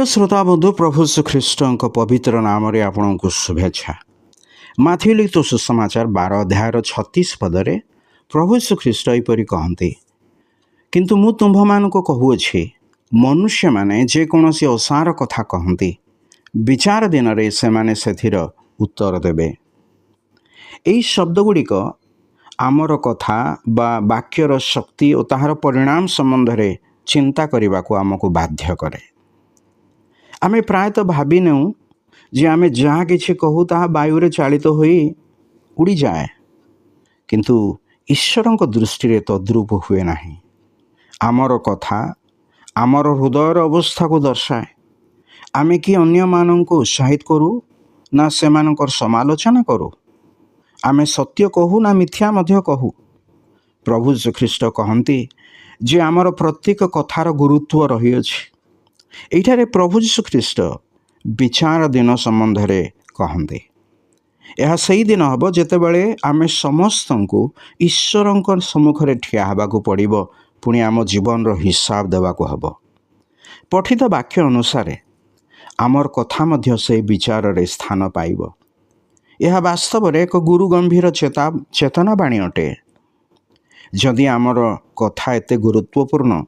श्रोता बंधु प्रभु श्रीख्रीष्ट पवित्र नाम आपण को शुभेच्छा। माथ्यू लिखित सुसमाचार 12 अध्याय 36 पदरे प्रभु श्रीख्रीष्ट यहपरि कहते, किंतु मु तुम्भ मान कहूँगी मनुष्य माने जेकोसी असार कथा कहती विचार दिन रे से माने सेथिर उत्तर देबे। यही शब्द गुड़िक आमर कथा बा वाक्यर शक्ति और ताहार परिणाम संबंध रे चिंता करने को आमको बाध्य करे। आमे प्रायतः भावी नेउ जे आमे जहाँ किछि कहू ताहा वायुरे चालित होई उड़ी जाए, किंतु ईश्वरंक दृष्टि रे तद्रूप हुए नाही। आमर कथा आमर हृदयर अवस्था को दर्शाए। आमे कि अन्य मानंको उत्साहित करू ना सेमानकर समालोचना करू, आमे सत्य कहू ना मिथ्या मध्य कहू। प्रभु श्रीख्रीष्ट कहती जे आमर प्रत्येक कथार गुरुत्व रही अछि। एठारे प्रभु श्रीख्रीष्ट विचार दिन संबंध रे कहते, यह सही दिन हम जेतेबेले आमे समस्त को ईश्वर सम्मुख रे ठिया हेबाकू पड़िबो, पुणी आम जीवन रो हिसाब देवाकू हबो। पठित वाक्य अनुसार आमर कथा मध्य से विचार रे स्थान पाइबो। यह वास्तव रे एक गुरु गंभीर चेतना बाणी अटे। जदि आमर कथा एते गुरुत्वपूर्ण,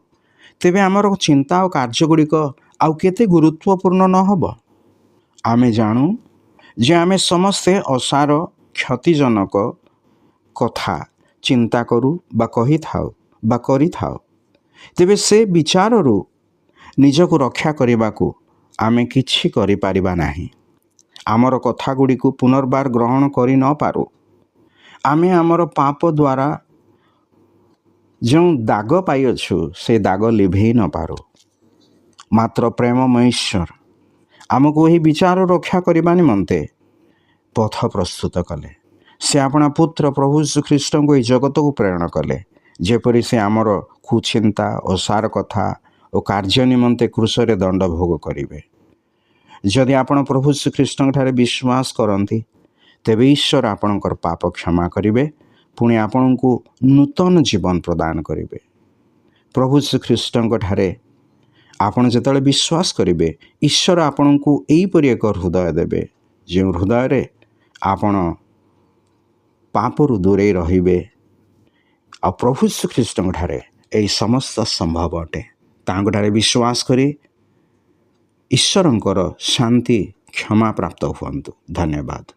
तेबे आमर चिंता और कार्यगुड़िक आउ केते गुरुत्वपूर्ण न हबो। आमे जानू जे आमे समस्ते असार क्षतिजनक कथा चिंता करू बा कही थाओ बा करी थाओ, तेबे से विचाररू निजको रक्षा करने आमे किछि करि पारिबा नाही। आमर कथा गुड़ी को पुनर्बार ग्रहण करि न पारू। आमे आमर पाप द्वारा जो दाग पाइछु से दाग लिभे न पारू। मात्र प्रेममय ईश्वर आमको यही विचार रक्षा करने निमंते पथ प्रस्तुत कले। से अपना पुत्र प्रभु श्रीख्रीष्ट को यह जगत को प्रेरण कले, जेपरी से आमर कुचिंता असार कथा और कार्य निमंते क्रूसरे दंड भोग करेंगे। जदि आपण प्रभु श्रीख्रीष्ट ठारे विश्वास करती, तेबे ईश्वर आपणकर पाप क्षमा करेंगे, पुणी आपण को नूतन जीवन प्रदान करेंगे। प्रभु श्रीख्रीष्ट ठारे आपण जेतले विश्वास करेंगे, ईश्वर आपण को यहीपरि एक हृदय देवे, जो हृदय रे आपण पापरु दूरे रहिबे। आ प्रभु श्रीख्रीष्ट ठारे यही समस्त संभव अटे। तांको ठारे विश्वास करी ईश्वरंकर शांति क्षमा प्राप्त हुअन्तु। धन्यवाद।